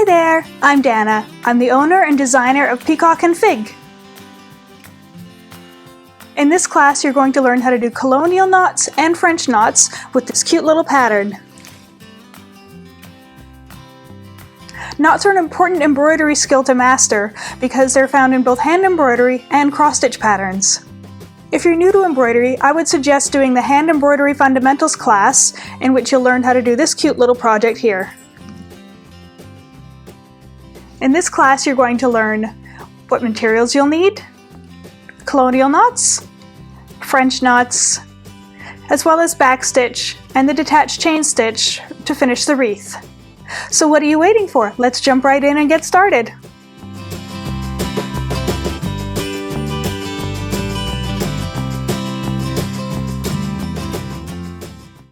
there, I'm Dana. I'm the owner and designer of Peacock and Fig. In this class, you're going to learn how to do colonial knots and French knots with this cute little pattern. Knots are an important embroidery skill to master because they're found in both hand embroidery and cross-stitch patterns. If you're new to embroidery, I would suggest doing the Hand Embroidery Fundamentals class, in which you'll learn how to do this cute little project here. In this class, you're going to learn what materials you'll need, colonial knots, French knots, as well as backstitch and the detached chain stitch to finish the wreath. So what are you waiting for? Let's jump right in and get started.